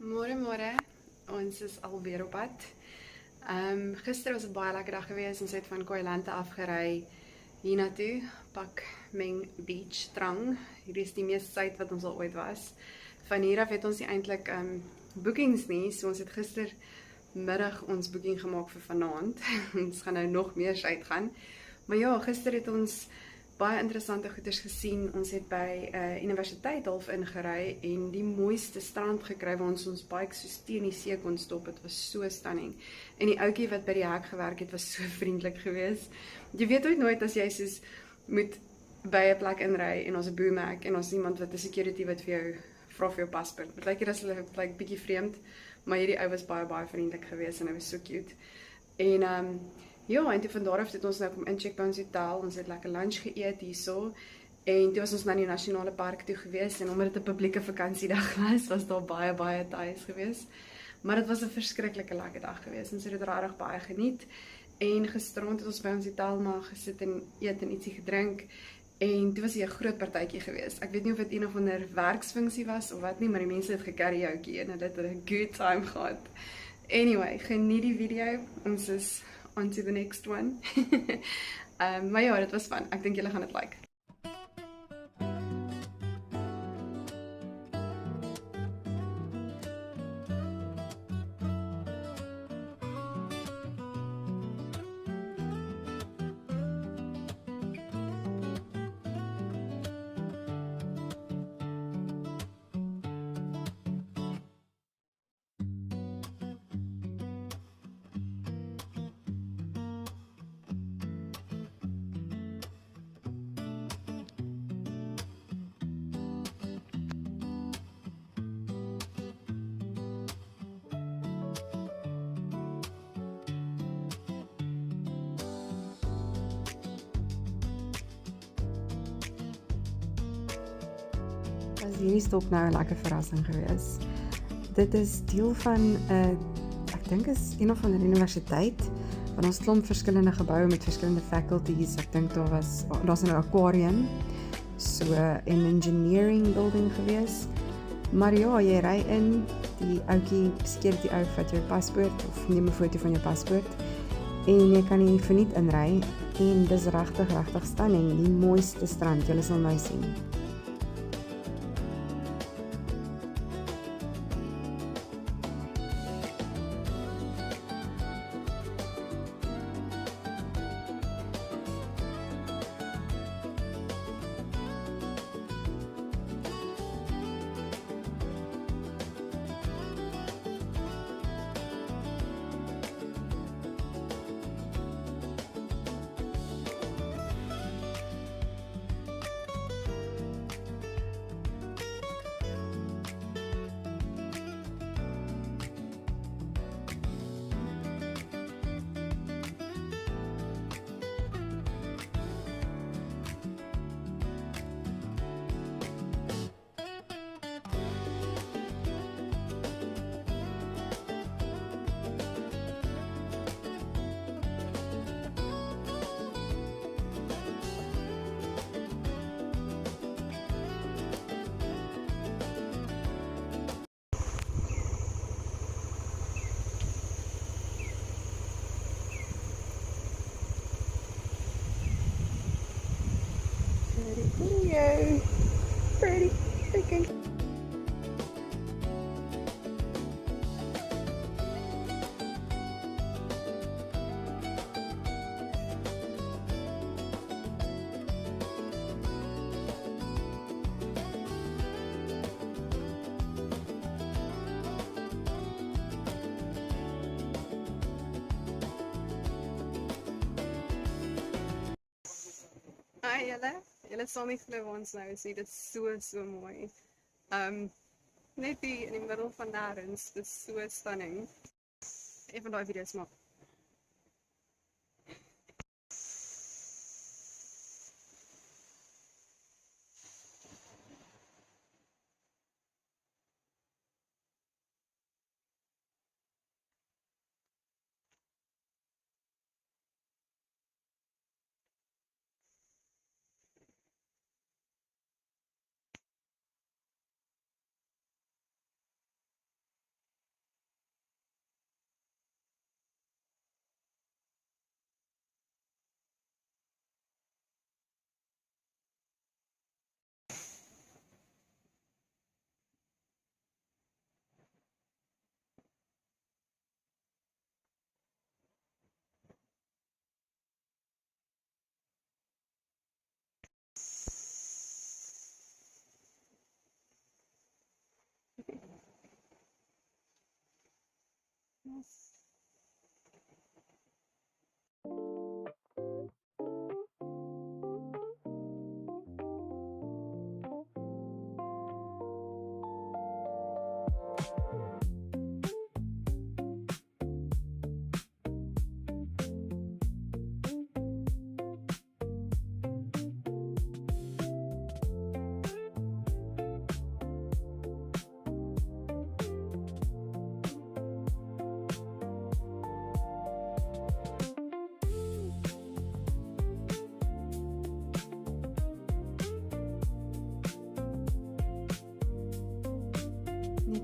Môre môre. Ons is alweer op pad. Gister was 'n baie lekker dag geweest. Ons het van Koilante afgery hiernatoe, Pak Meng Beach Strand. Hierdie is die mees suid wat ons al ooit was. Van hier af het ons nie eintlik boekings nie, so ons het gistermiddag ons boeking gemaak vir vanaand. Ons gaan nou nog meer suid gaan. Maar ja, gister het ons baie interessante goeders gesien. Ons het by universiteit half ingery en die mooiste strand gekry waar ons bike so teen die see kon stop. Dit was so stunning. En die ouetjie wat by die hek gewerk het, was so vriendelik geweest. Jy weet ooit as jy soos moet by 'n plek inry en ons 'n boemerk en ons iemand wat 'n security wat vir jou vra vir jou paspoort. Dit lyk hier as hulle lyk bietjie vreemd, maar hierdie ou was baie vriendelik geweest en hy was so cute. En ja, en toe van daar af het ons nou kom incheck by ons hotel. Ons het lekker lunch geëet hierso. En toe was ons na die nasionale park toe gewees en omdat dit 'n publieke vakansiedag was daar baie tuis gewees. Maar dit was 'n verskriklike lekker dag geweest. Ons het dit regtig baie geniet. En gisterond het ons by ons hotel maar gesit en eet en ietsie gedrink. En toe was hier 'n groot partytjie geweest. Ek weet nie of dit een of ander werksfunksie was of wat nie, maar die mense het gecarry outjie en dit het 'n good time gehad. Anyway, geniet die video. Ons is on to the next one. Maar ja, dit was fun. Ek dink julle gaan dit like. Was hierdie stop nou 'n lekker verrassing geweest. Dit is deel van ek dink is een of ander universiteit, want ons klomp verskillende geboue met verskillende faculties. Ek dink daar's 'n aquarium, so 'n engineering building geweest. Maar ja, jy ry in, die ouetjie security ou vat jou paspoort of neem 'n foto van jou paspoort en jy kan nie verniet inry en dis regtig stunning, die mooiste strand, julle sal nou sien. Video. Pretty freaking. Hi julle sal nie glo waar ons nou is nie. Dit is so mooi. Net hier in die middel van nêrens. Dit is so stunning. Een van daai video's maak.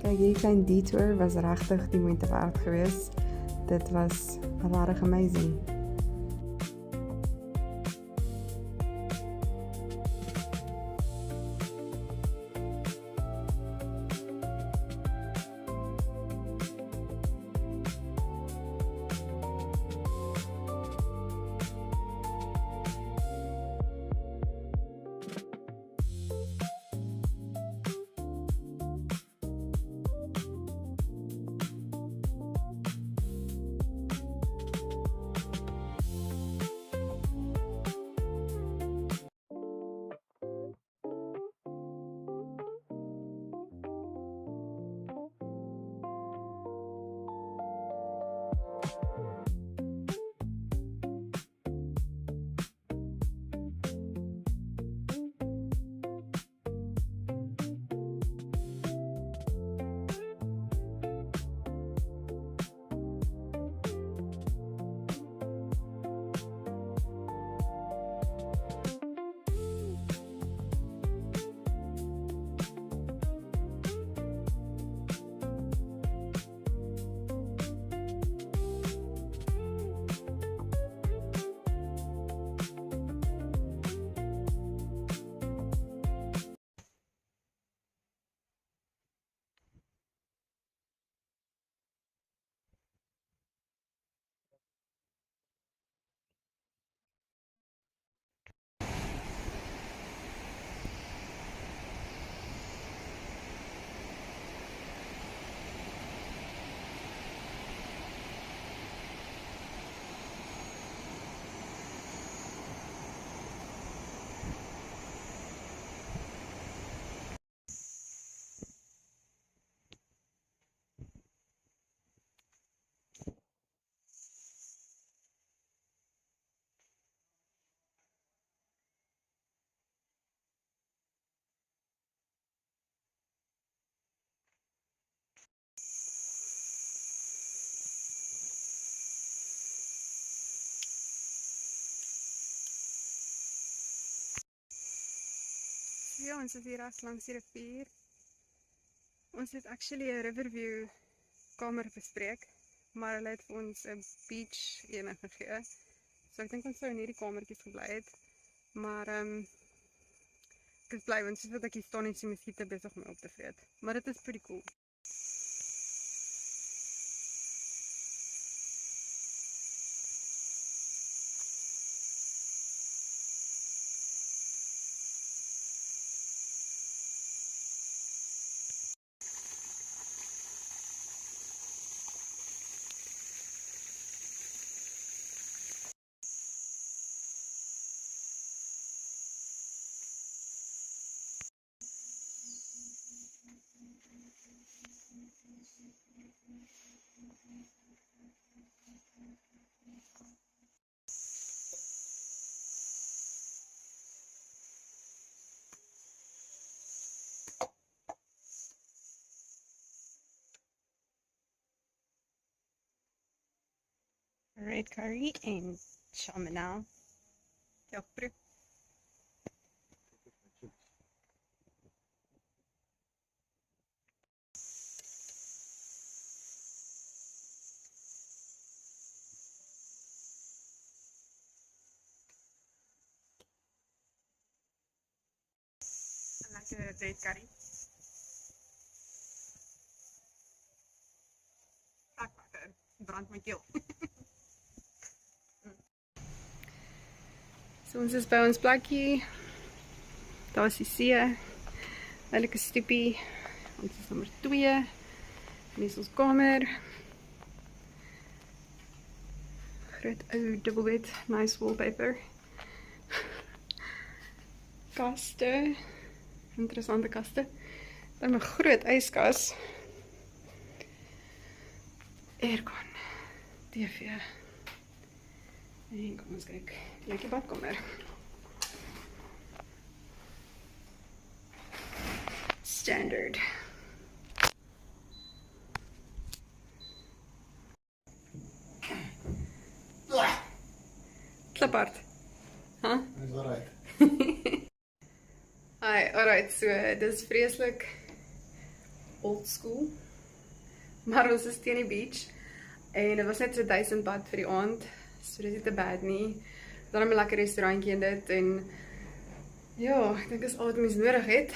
Kyk, hierdie klein detour was regtig die moeite werd geweest. Dit was regtig amazing. Ja, ons is hier as langs die rivier. Ons het actually 'n Riverview kamer bespreek, maar hulle het vir ons 'n beach ene gegee. So ek dink ons sou in hierdie kamertjies gebly het. Maar ek is bly want soos wat ek hier staan en sien muskiete besig om my op te vreet. Maar dit is pretty cool. Red curry en chaminade. Ja, proef. Een lekker red curry. Lekker, brand my keel. So ons is by ons plekkie. Daar is die see. Lekker stoepie. Ons is nommer 2. Hier is ons kamer. Groot ou dubbelbed, nice wallpaper. Kaste, interessante kaste. Dan 'n groot yskas. Aircon, TV. En kom ons kyk, lekker badkamer. Standard. Klappert. Huh? Is alright. Alright, so dis vreeslik old school. Maar ons is teen die beach en dit was net so 1000 baht vir die aand. So dis nie te bad nie. Dan 'n lekker restaurantjie en dit en ja, ek dink dis al wat mens nodig het.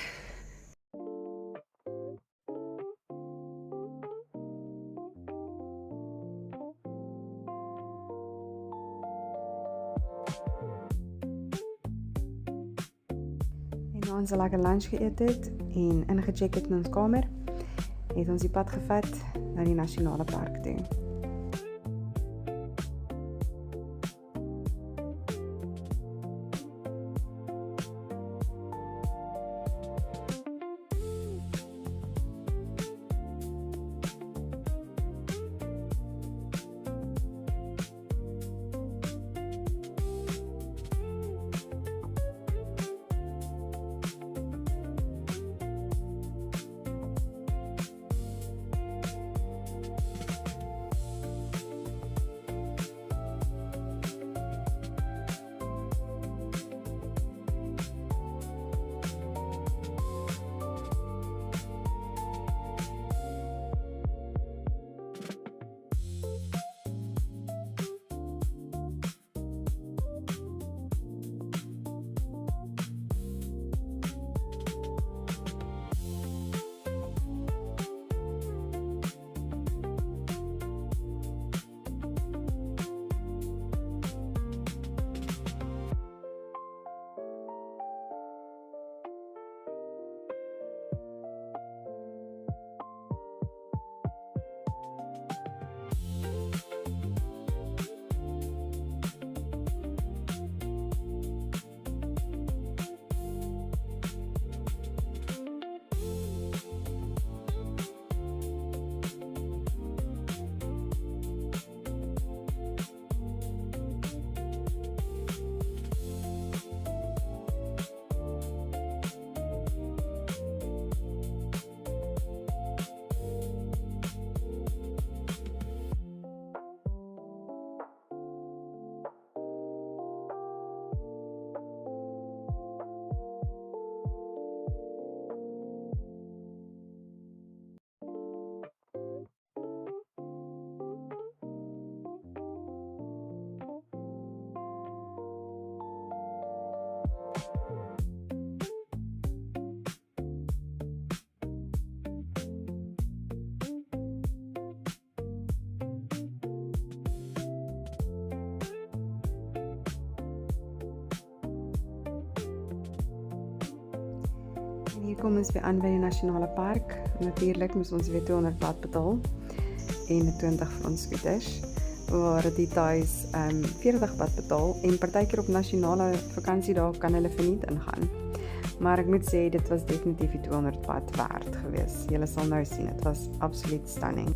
En na ons 'n lekker lunch geëet het en ingecheck het in ons kamer, het ons die pad gevat na die nasionale park toe. Hier kom ons weer aan by die nasionale park. Natuurlik moes ons weer 200 baht betaal en 20 vir ons scooters, waar die Thais 40 baht betaal en partykeer op nasionale vakansiedae kan hulle verniet ingaan. Maar ek moet sê dit was definitief die 200 baht werd gewees. Julle sal nou sien, dit was absoluut stunning.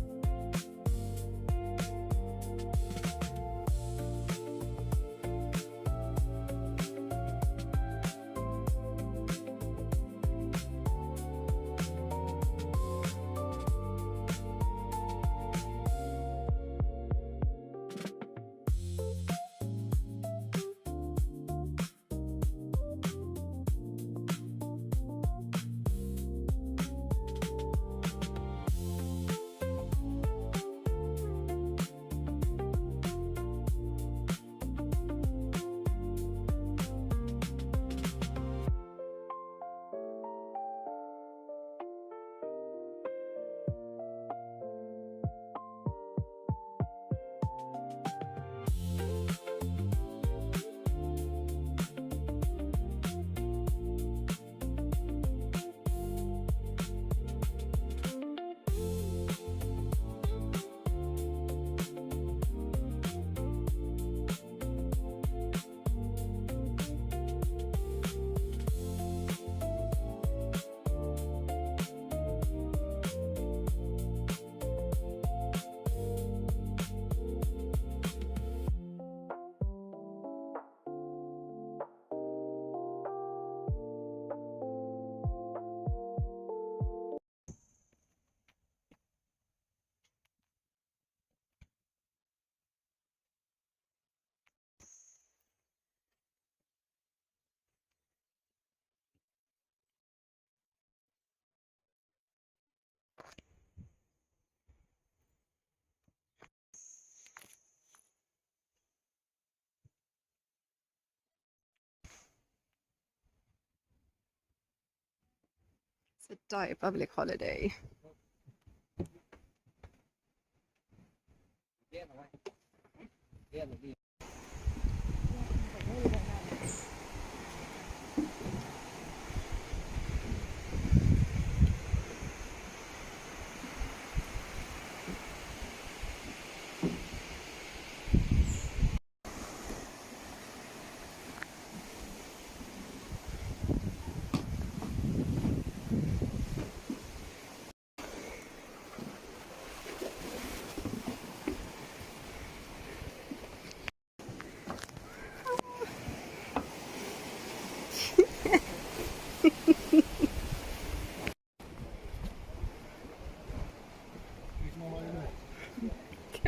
It's a Thai public holiday.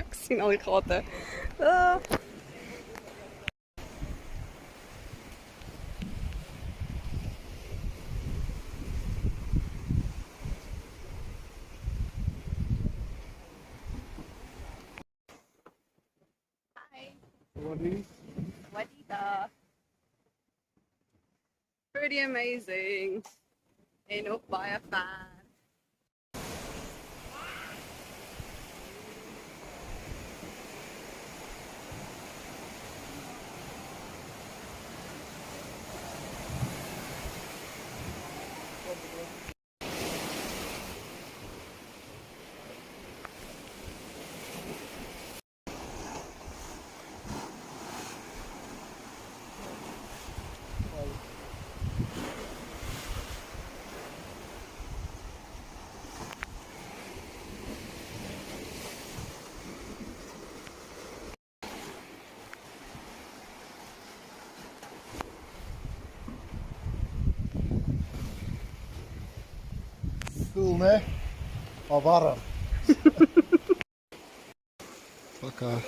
Ek sien al die gate. Ah. Wadida. Pretty amazing. En ook baie ver. Koel, né? Maar warm. Pakka.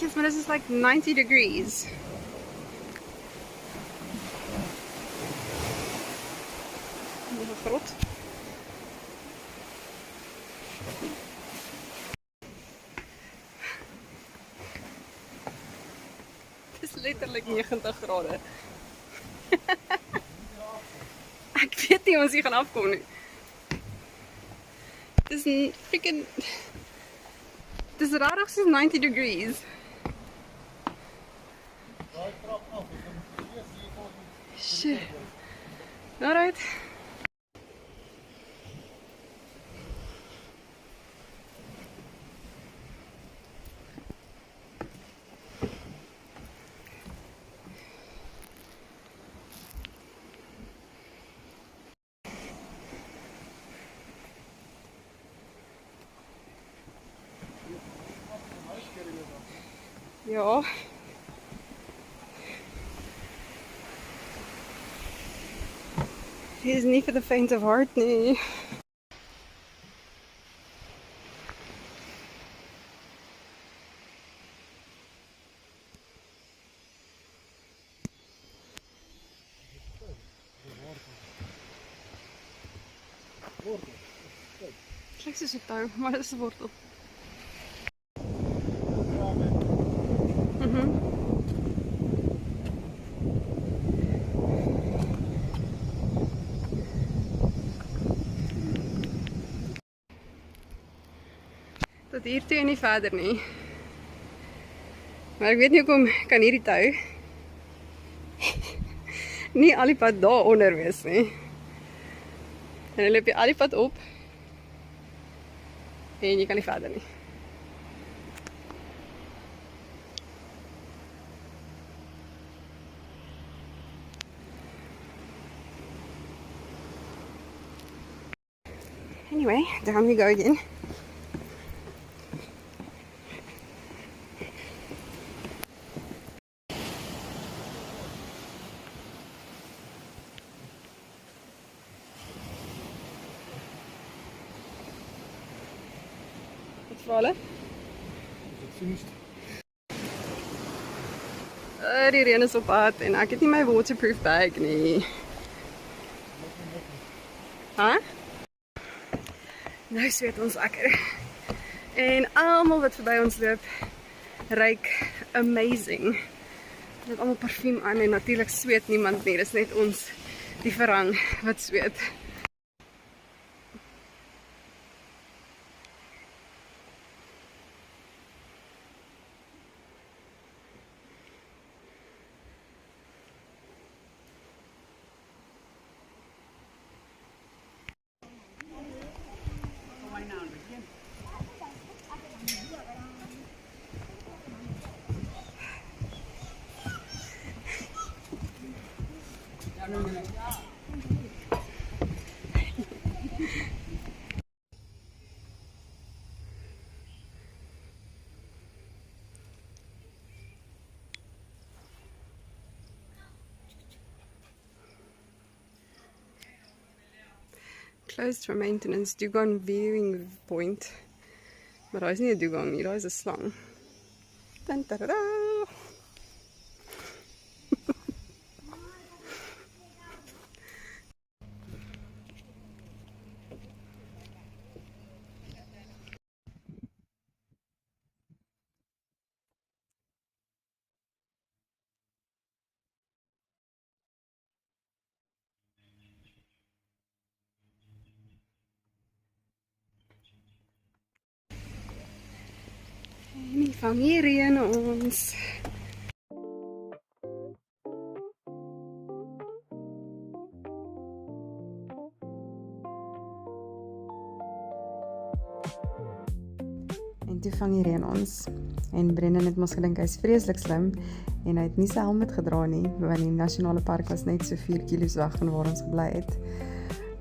Yes, but this is like 90 degrees. Nog een grot. Het is letterlijk 90 graden. Ek weet nie ons hier gaan afkom nie. Het is een freaking... Het is rarig soos 90 degrees. Shit. Alright. Ja. Dit is niet voor the faint of heart, nee. Kijk, ze zit daar, maar dat is de wortel. Tot hier toe en nie verder nie. Maar ek weet nie hoekom kan hierdie tou nie al die pad daaronder wees nie. En dan loop jy al die pad op en jy kan nie verder nie. Anyway, down we go again. Wat voor alle? Is het finished? Die reën is op pad en ek het nie my waterproof bag nie. Nou sweet ons lekker. En almal wat verby ons loop, ruik amazing. Hulle het almal parfuum aan en natuurlik sweet niemand nie. Dis net ons, die verrang, wat sweet. Closed for maintenance, dugong viewing point. Maar daar is nie 'n dugong nie, daar is 'n slang. Dan tada! En die vang hier reën ons. En toe vang die reën ons. En Brendan het mos gedink hy's vreeslik slim en hy het nie sy helm gedra nie, want die nasionale park was net so 4 kilos weg van waar ons gebly het.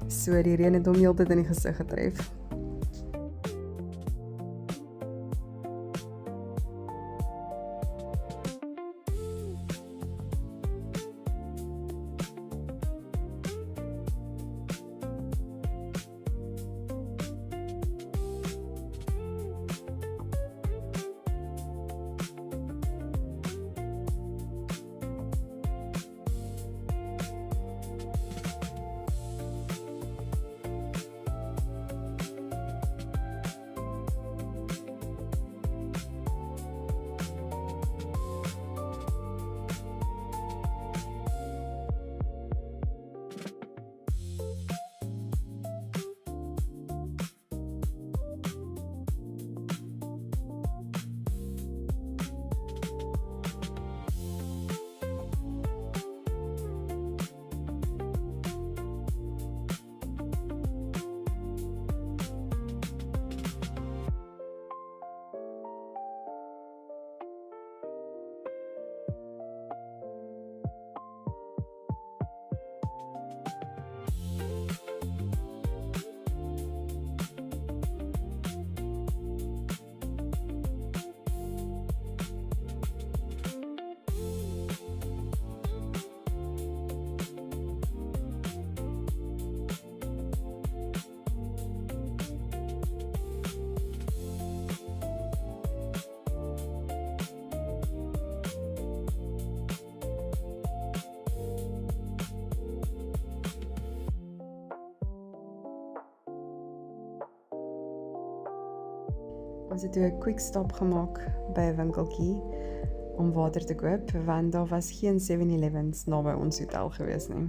So die reën het hom heeltyd in die gesig getref. Ons het toe 'n quick stop gemaak by 'n winkeltjie om water te koop, want daar was geen 7-Elevens naby ons hotel gewees nie.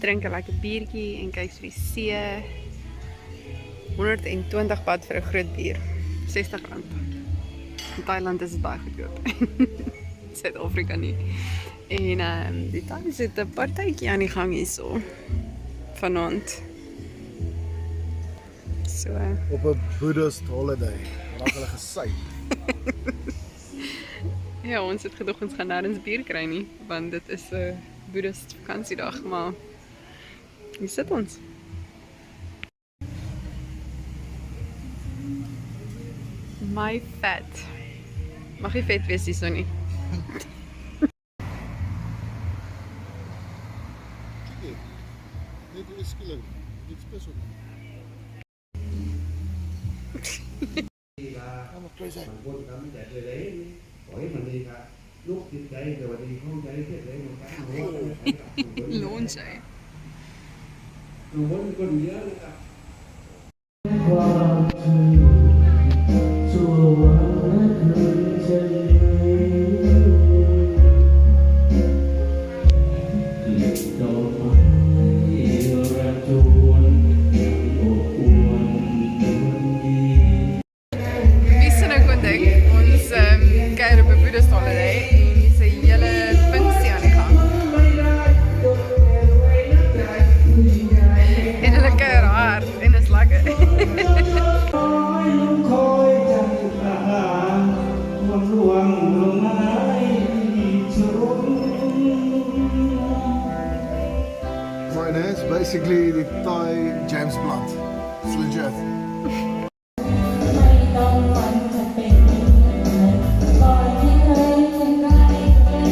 drink 'n lekker biertjie en kyk vir die see. 120 baht vir 'n groot bier. R60. In Thailand is dit baie goedkoop. Suid-Afrika nie. En die Thais het 'n partytjie aan die gang hierso vanaand. So Op 'n Buddhist holiday. Raak hulle gesy. ja, ons het gedog ons gaan nêrens bier kry nie, want dit is 'n Boeddhist vakansiedag, maar hier sit ons. My fat. Mag nie vet wees hierso nie. Net hoe skielik. Dit spesiaal. Kom op, please. คนทำแต่เลยปล่อยมันดีครับลูกจิตใจแต่วันนี้เข้าใจเสร็จเลยมันตั้งหัว Loon sy. หนูคนคนเยอะเลยครับ Wie se nou kon dink, ons kuier op 'n Boeddhist holiday en hier's 'n hele funksie aan die gang. En hulle kuier hard en is lekker. Mine is basically the Thai James Blunt. It's legit. ไม่ต้องฝันจะเป็นก่อนที่เคยเป็นไรเป็น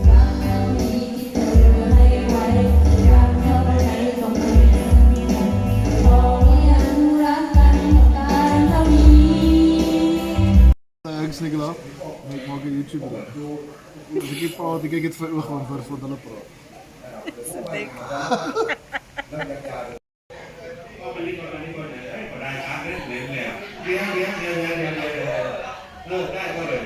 รักเท่านี้ที่เธอให้ไว้รักเท่าไหร่ต้องเป็นบอกว่ายังรักกันการเท่านี้ Thanks Nicola. Ek maak 'n YouTube video. As ek hier praat, ek kyk dit vir oog aan vir wat hulle praat. ก็ไปรีบมารีบมาเลยก็ได้ครับเรียบเลยเลี้ยงได้ก็เลย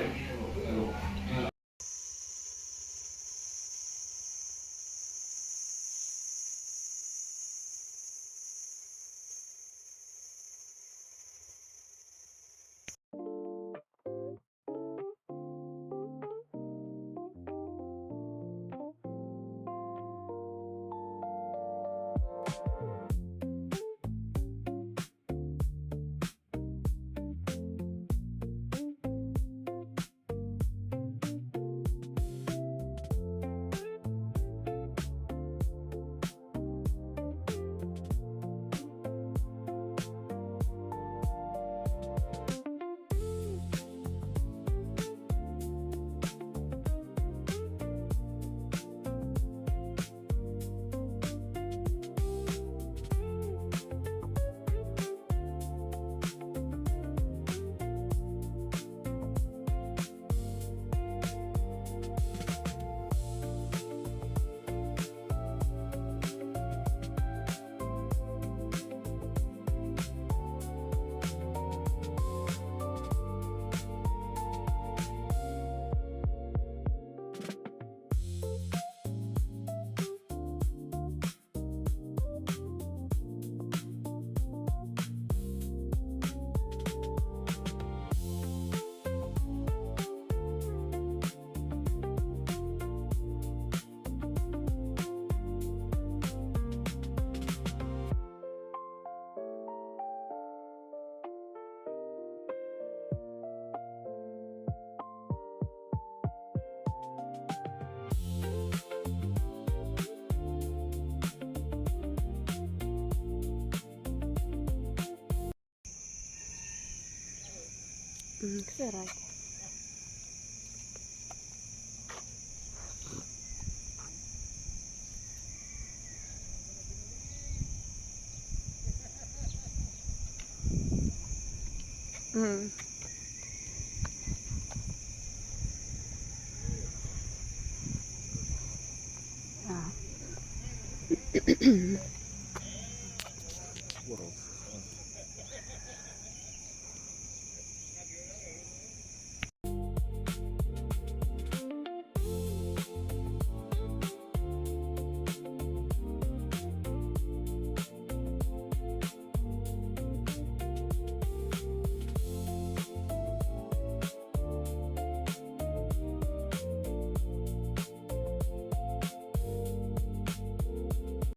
Gerai. Ja.